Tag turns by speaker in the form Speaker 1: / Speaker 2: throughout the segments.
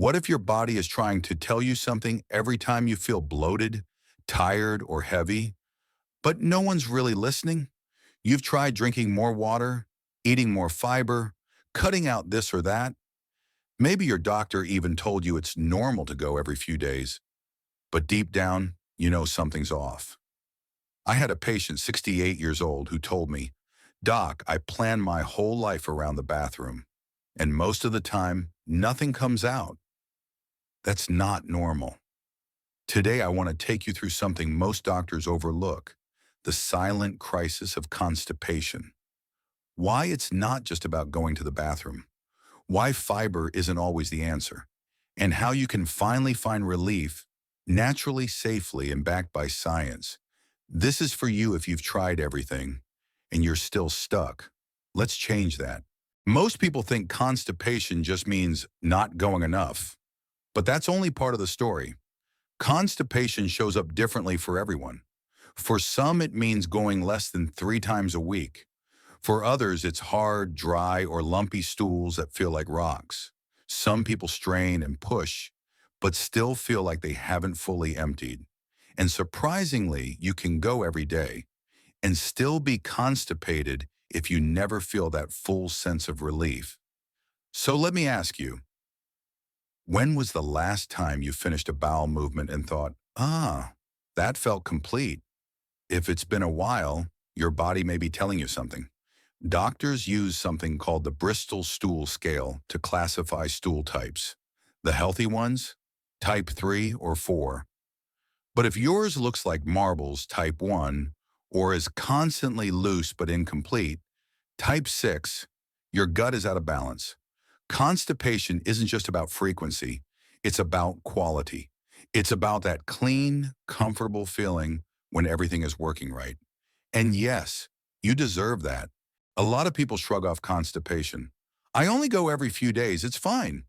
Speaker 1: What if your body is trying to tell you something every time you feel bloated, tired, or heavy, but no one's really listening? You've tried drinking more water, eating more fiber, cutting out this or that. Maybe your doctor even told you it's normal to go every few days, but deep down, you know something's off. I had a patient, 68 years old, who told me, "Doc, I plan my whole life around the bathroom, and most of the time, nothing comes out." That's not normal. Today, I want to take you through something most doctors overlook, the silent crisis of constipation. Why it's not just about going to the bathroom, why fiber isn't always the answer, and how you can finally find relief naturally, safely, and backed by science. This is for you if you've tried everything and you're still stuck. Let's change that. Most people think constipation just means not going enough, but that's only part of the story. Constipation shows up differently for everyone. For some, it means going less than 3 times a week. For others, it's hard, dry, or lumpy stools that feel like rocks. Some people strain and push, but still feel like they haven't fully emptied. And surprisingly, you can go every day and still be constipated if you never feel that full sense of relief. So let me ask you, when was the last time you finished a bowel movement and thought, that felt complete? If it's been a while, your body may be telling you something. Doctors use something called the Bristol stool scale to classify stool types. The healthy ones, type 3 or 4. But if yours looks like marbles, type 1, or is constantly loose but incomplete, type 6, your gut is out of balance. Constipation isn't just about frequency, it's about quality. It's about that clean, comfortable feeling when everything is working right. And yes, you deserve that. A lot of people shrug off constipation. I only go every few days, it's fine.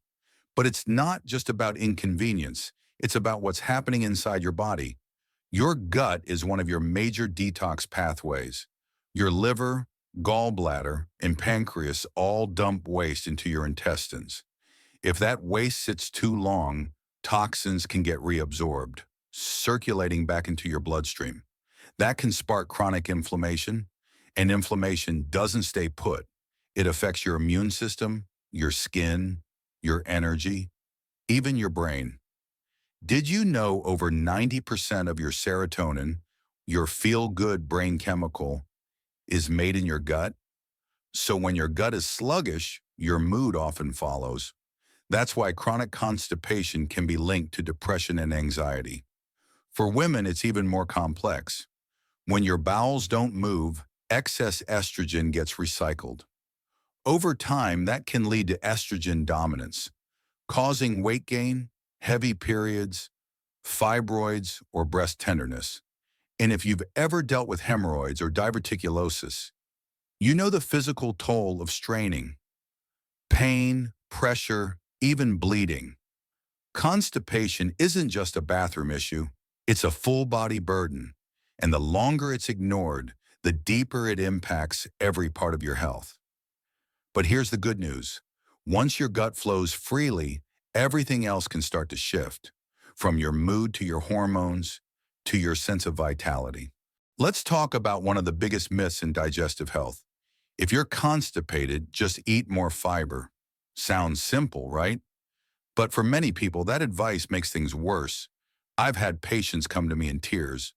Speaker 1: But it's not just about inconvenience. It's about what's happening inside your body. Your gut is one of your major detox pathways. Your liver, gallbladder, and pancreas all dump waste into your intestines. If that waste sits too long, toxins can get reabsorbed, circulating back into your bloodstream. That can spark chronic inflammation, and inflammation doesn't stay put. It affects your immune system, your skin, your energy, even your brain. Did you know over 90% of your serotonin, your feel-good brain chemical, is made in your gut? So when your gut is sluggish, your mood often follows. That's why chronic constipation can be linked to depression and anxiety. For women, it's even more complex. When your bowels don't move, excess estrogen gets recycled. Over time, that can lead to estrogen dominance, causing weight gain, heavy periods, fibroids, or breast tenderness. And if you've ever dealt with hemorrhoids or diverticulosis, you know the physical toll of straining, pain, pressure, even bleeding. Constipation isn't just a bathroom issue, it's a full-body burden. And the longer it's ignored, the deeper it impacts every part of your health. But here's the good news. Once your gut flows freely, everything else can start to shift, from your mood to your hormones to your sense of vitality. Let's talk about one of the biggest myths in digestive health. If you're constipated, just eat more fiber. Sounds simple, right? But for many people, that advice makes things worse. I've had patients come to me in tears.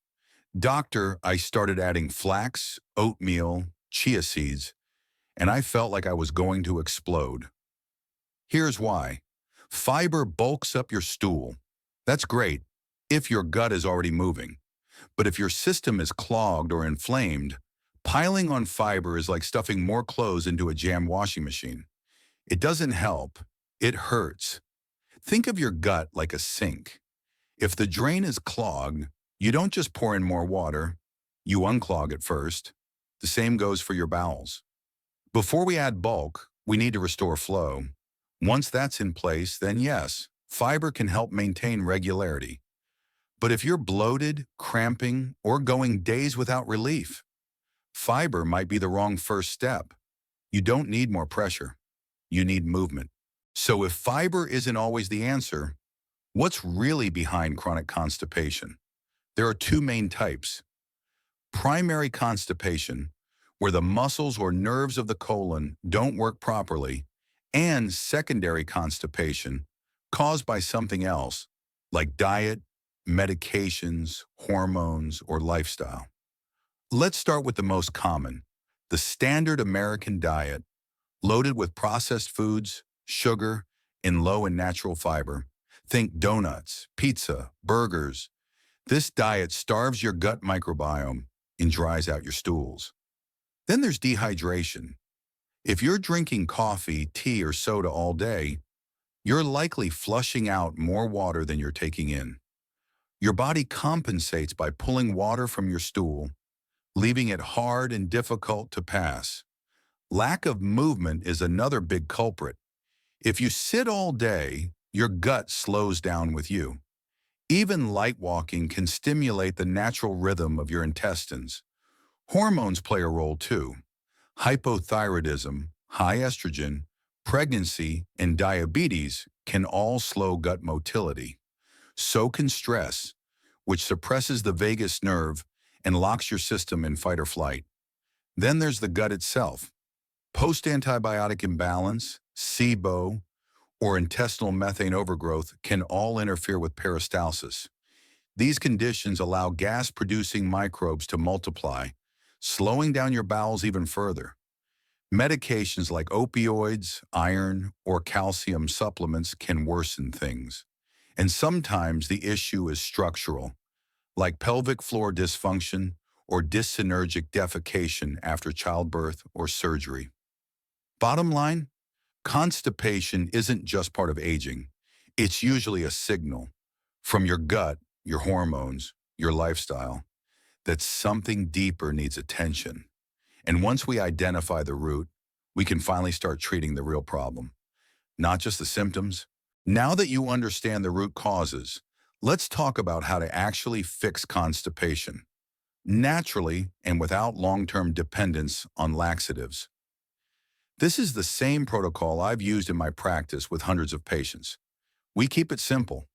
Speaker 1: "Doctor, I started adding flax, oatmeal, chia seeds, and I felt like I was going to explode." Here's why. Fiber bulks up your stool. That's great if your gut is already moving. But if your system is clogged or inflamed, piling on fiber is like stuffing more clothes into a jam washing machine. It doesn't help. It hurts. Think of your gut like a sink. If the drain is clogged, you don't just pour in more water, you unclog it first. The same goes for your bowels. Before we add bulk, we need to restore flow. Once that's in place, then yes, fiber can help maintain regularity. But if you're bloated, cramping, or going days without relief, fiber might be the wrong first step. You don't need more pressure. You need movement. So if fiber isn't always the answer, what's really behind chronic constipation? There are two main types. Primary constipation, where the muscles or nerves of the colon don't work properly, and secondary constipation, caused by something else, like diet, medications, hormones, or lifestyle. Let's start with the most common, the standard American diet, loaded with processed foods, sugar, and low in natural fiber. Think donuts, pizza, burgers. This diet starves your gut microbiome and dries out your stools. Then there's dehydration. If you're drinking coffee, tea, or soda all day, you're likely flushing out more water than you're taking in. Your body compensates by pulling water from your stool, leaving it hard and difficult to pass. Lack of movement is another big culprit. If you sit all day, your gut slows down with you. Even light walking can stimulate the natural rhythm of your intestines. Hormones play a role too. Hypothyroidism, high estrogen, pregnancy, and diabetes can all slow gut motility. So can stress, which suppresses the vagus nerve and locks your system in fight or flight. Then there's the gut itself. Post-antibiotic imbalance, SIBO, or intestinal methane overgrowth can all interfere with peristalsis. These conditions allow gas-producing microbes to multiply, slowing down your bowels even further. Medications like opioids, iron, or calcium supplements can worsen things. And sometimes the issue is structural, like pelvic floor dysfunction or dyssynergic defecation after childbirth or surgery. Bottom line, constipation isn't just part of aging. It's usually a signal from your gut, your hormones, your lifestyle, that something deeper needs attention. And once we identify the root, we can finally start treating the real problem, not just the symptoms. Now that you understand the root causes, let's talk about how to actually fix constipation, naturally and without long-term dependence on laxatives. This is the same protocol I've used in my practice with hundreds of patients. We keep it simple.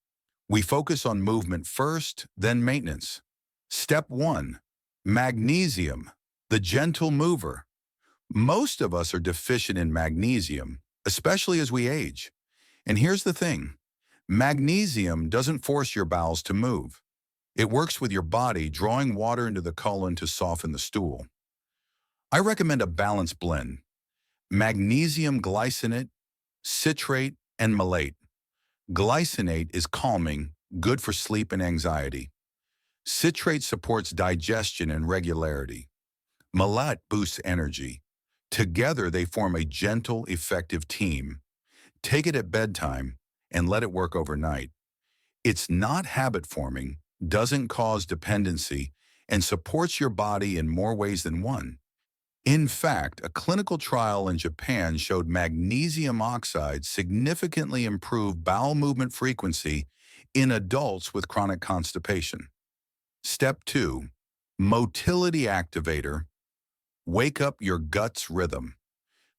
Speaker 1: We focus on movement first, then maintenance. Step 1. Magnesium, the gentle mover. Most of us are deficient in magnesium, especially as we age. And here's the thing. Magnesium doesn't force your bowels to move. It works with your body, drawing water into the colon to soften the stool. I recommend a balanced blend. Magnesium glycinate, citrate, and malate. Glycinate is calming, good for sleep and anxiety. Citrate supports digestion and regularity. Malate boosts energy. Together, they form a gentle, effective team. Take it at bedtime and let it work overnight. It's not habit-forming, doesn't cause dependency, and supports your body in more ways than one. In fact, a clinical trial in Japan showed magnesium oxide significantly improved bowel movement frequency in adults with chronic constipation. Step 2. Motility activator. Wake up your gut's rhythm.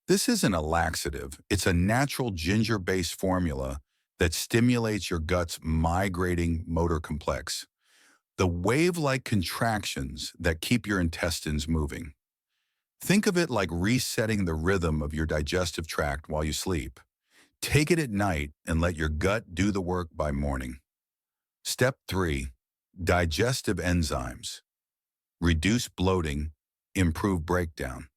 Speaker 1: This isn't a laxative. It's a natural ginger-based formula that stimulates your gut's migrating motor complex, the wave-like contractions that keep your intestines moving. Think of it like resetting the rhythm of your digestive tract while you sleep. Take it at night and let your gut do the work by morning. Step 3. Digestive enzymes. Reduce bloating, improve breakdown.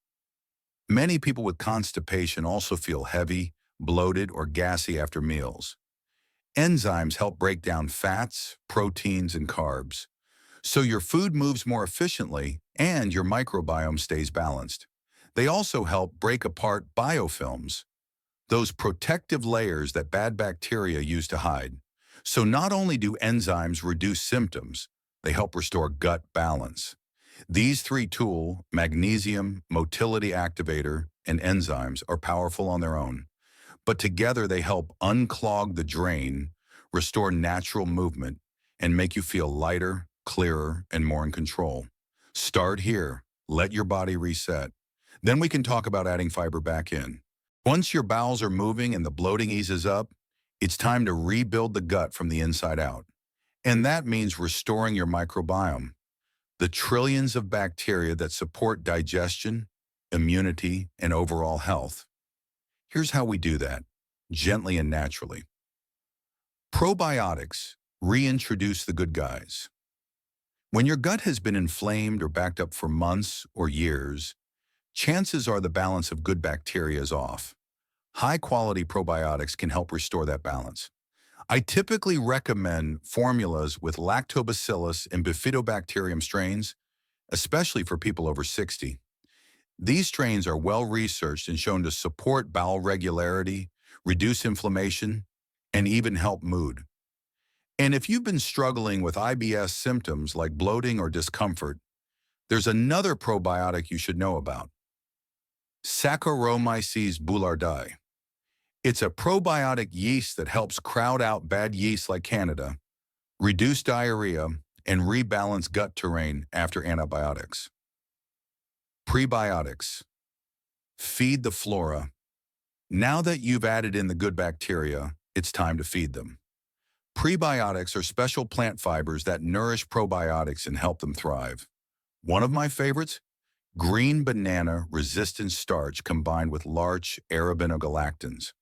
Speaker 1: Many people with constipation also feel heavy, bloated, or gassy after meals. Enzymes help break down fats, proteins, and carbs, so your food moves more efficiently and your microbiome stays balanced. They also help break apart biofilms, those protective layers that bad bacteria use to hide. So not only do enzymes reduce symptoms, they help restore gut balance. These three tools, magnesium, motility activator, and enzymes, are powerful on their own. But together they help unclog the drain, restore natural movement, and make you feel lighter, clearer, and more in control. Start here. Let your body reset. Then we can talk about adding fiber back in. Once your bowels are moving and the bloating eases up, it's time to rebuild the gut from the inside out. And that means restoring your microbiome, the trillions of bacteria that support digestion, immunity, and overall health. Here's how we do that, gently and naturally. Probiotics reintroduce the good guys. When your gut has been inflamed or backed up for months or years, chances are the balance of good bacteria is off. High-quality probiotics can help restore that balance. I typically recommend formulas with lactobacillus and bifidobacterium strains, especially for people over 60. These strains are well-researched and shown to support bowel regularity, reduce inflammation, and even help mood. And if you've been struggling with IBS symptoms like bloating or discomfort, there's another probiotic you should know about, Saccharomyces boulardii. It's a probiotic yeast that helps crowd out bad yeast like Candida, reduce diarrhea, and rebalance gut terrain after antibiotics. Prebiotics. Feed the flora. Now that you've added in the good bacteria, it's time to feed them. Prebiotics are special plant fibers that nourish probiotics and help them thrive. One of my favorites? Green banana resistant starch combined with larch arabinogalactans.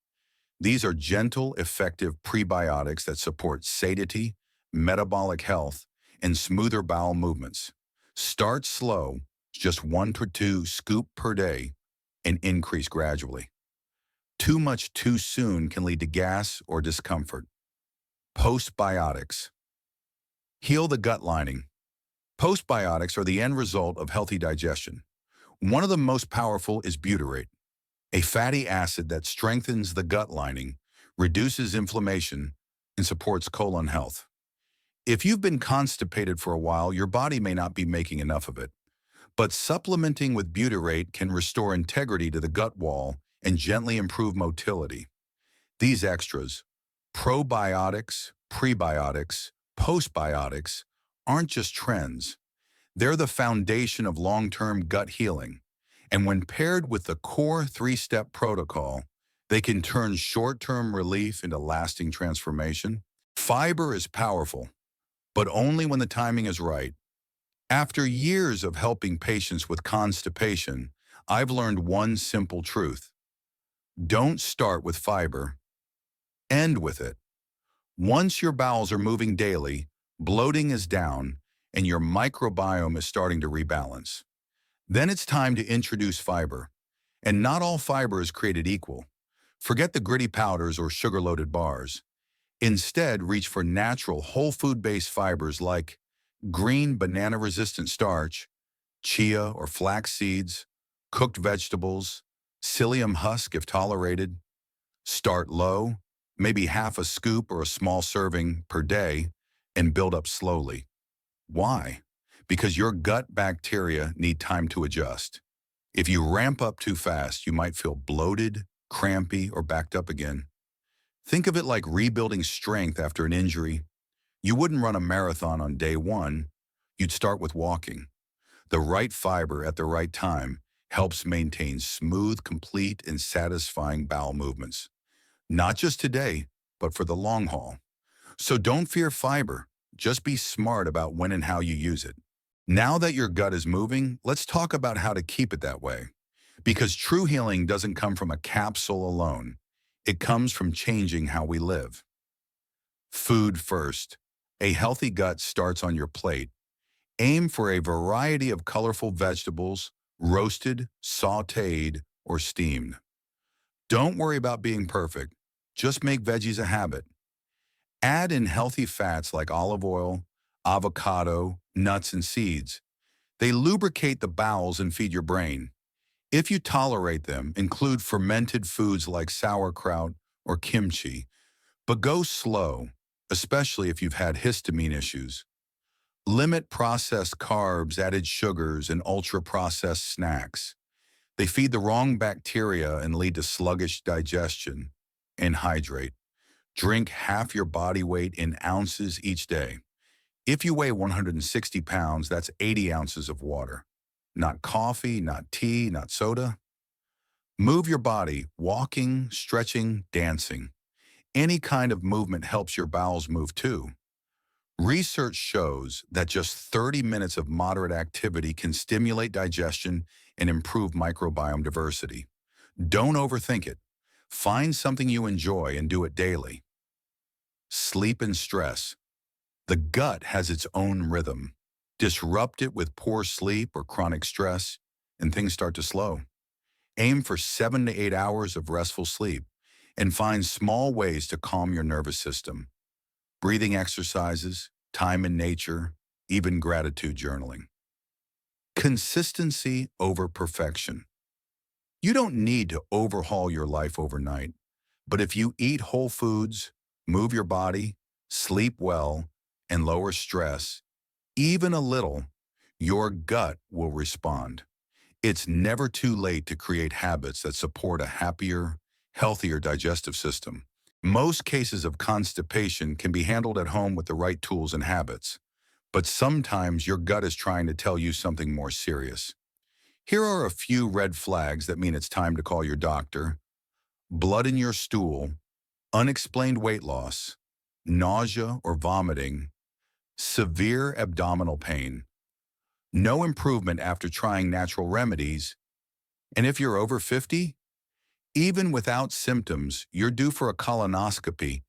Speaker 1: These are gentle, effective prebiotics that support satiety, metabolic health, and smoother bowel movements. Start slow, just 1 to 2 scoops per day, and increase gradually. Too much too soon can lead to gas or discomfort. Postbiotics. Heal the gut lining. Postbiotics are the end result of healthy digestion. One of the most powerful is butyrate, a fatty acid that strengthens the gut lining, reduces inflammation, and supports colon health. If you've been constipated for a while, your body may not be making enough of it. But supplementing with butyrate can restore integrity to the gut wall and gently improve motility. These extras, probiotics, prebiotics, postbiotics, aren't just trends. They're the foundation of long-term gut healing. And when paired with the core 3-step protocol, they can turn short-term relief into lasting transformation. Fiber is powerful, but only when the timing is right. After years of helping patients with constipation, I've learned one simple truth. Don't start with fiber, end with it. Once your bowels are moving daily, bloating is down, and your microbiome is starting to rebalance. Then it's time to introduce fiber. And not all fiber is created equal. Forget the gritty powders or sugar-loaded bars. Instead, reach for natural, whole food-based fibers like green banana-resistant starch, chia or flax seeds, cooked vegetables, psyllium husk if tolerated. Start low, maybe half a scoop or a small serving per day, and build up slowly. Why? Because your gut bacteria need time to adjust. If you ramp up too fast, you might feel bloated, crampy, or backed up again. Think of it like rebuilding strength after an injury. You wouldn't run a marathon on day one. You'd start with walking. The right fiber at the right time helps maintain smooth, complete, and satisfying bowel movements. Not just today, but for the long haul. So don't fear fiber. Just be smart about when and how you use it. Now that your gut is moving, let's talk about how to keep it that way. Because true healing doesn't come from a capsule alone. It comes from changing how we live. Food first. A healthy gut starts on your plate. Aim for a variety of colorful vegetables, roasted, sautéed, or steamed. Don't worry about being perfect. Just make veggies a habit. Add in healthy fats like olive oil, avocado, nuts, and seeds. They lubricate the bowels and feed your brain. If you tolerate them, include fermented foods like sauerkraut or kimchi, but go slow, especially if you've had histamine issues. Limit processed carbs, added sugars, and ultra-processed snacks. They feed the wrong bacteria and lead to sluggish digestion. And hydrate. Drink half your body weight in ounces each day. If you weigh 160 pounds, that's 80 ounces of water. Not coffee, not tea, not soda. Move your body, walking, stretching, dancing. Any kind of movement helps your bowels move too. Research shows that just 30 minutes of moderate activity can stimulate digestion and improve microbiome diversity. Don't overthink it. Find something you enjoy and do it daily. Sleep and stress. The gut has its own rhythm. Disrupt it with poor sleep or chronic stress, and things start to slow. Aim for 7 to 8 hours of restful sleep and find small ways to calm your nervous system. Breathing exercises, time in nature, even gratitude journaling. Consistency over perfection. You don't need to overhaul your life overnight, but if you eat whole foods, move your body, sleep well, and lower stress, even a little, your gut will respond. It's never too late to create habits that support a happier, healthier digestive system. Most cases of constipation can be handled at home with the right tools and habits, but sometimes your gut is trying to tell you something more serious. Here are a few red flags that mean it's time to call your doctor: blood in your stool, unexplained weight loss, nausea or vomiting, severe abdominal pain, no improvement after trying natural remedies, and if you're over 50, even without symptoms, you're due for a colonoscopy,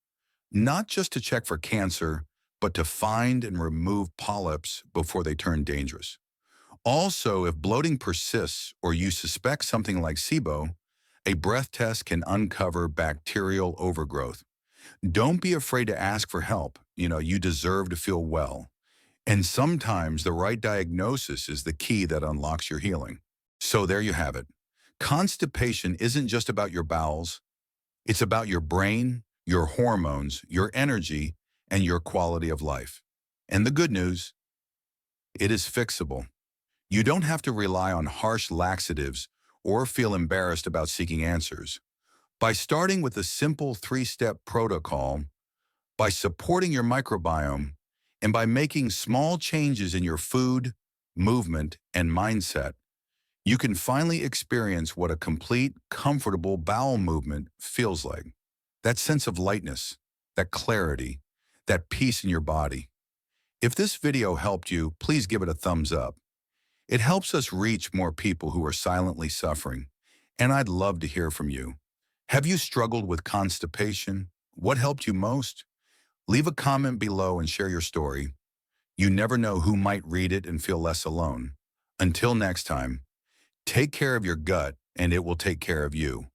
Speaker 1: not just to check for cancer, but to find and remove polyps before they turn dangerous. Also, if bloating persists or you suspect something like SIBO, a breath test can uncover bacterial overgrowth. Don't be afraid to ask for help. You deserve to feel well. And sometimes the right diagnosis is the key that unlocks your healing. So there you have it. Constipation isn't just about your bowels. It's about your brain, your hormones, your energy, and your quality of life. And the good news, it is fixable. You don't have to rely on harsh laxatives or feel embarrassed about seeking answers. By starting with a simple 3-step protocol, by supporting your microbiome, and by making small changes in your food, movement, and mindset, you can finally experience what a complete, comfortable bowel movement feels like. That sense of lightness, that clarity, that peace in your body. If this video helped you, please give it a thumbs up. It helps us reach more people who are silently suffering, and I'd love to hear from you. Have you struggled with constipation? What helped you most? Leave a comment below and share your story. You never know who might read it and feel less alone. Until next time, take care of your gut and it will take care of you.